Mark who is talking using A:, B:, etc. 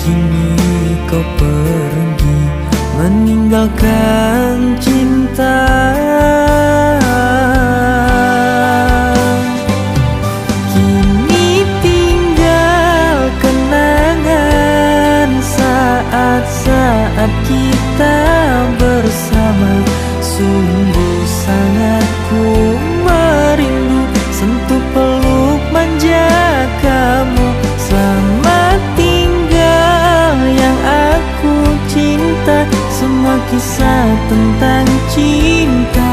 A: Kini kau pergi meninggalkan cinta. Kini tinggal kenangan saat-saat kita bersama. Sungguh sangat ku merindu sentuh peluk manja kamu. Selamat tinggal yang aku cinta, semua kisah tentang cinta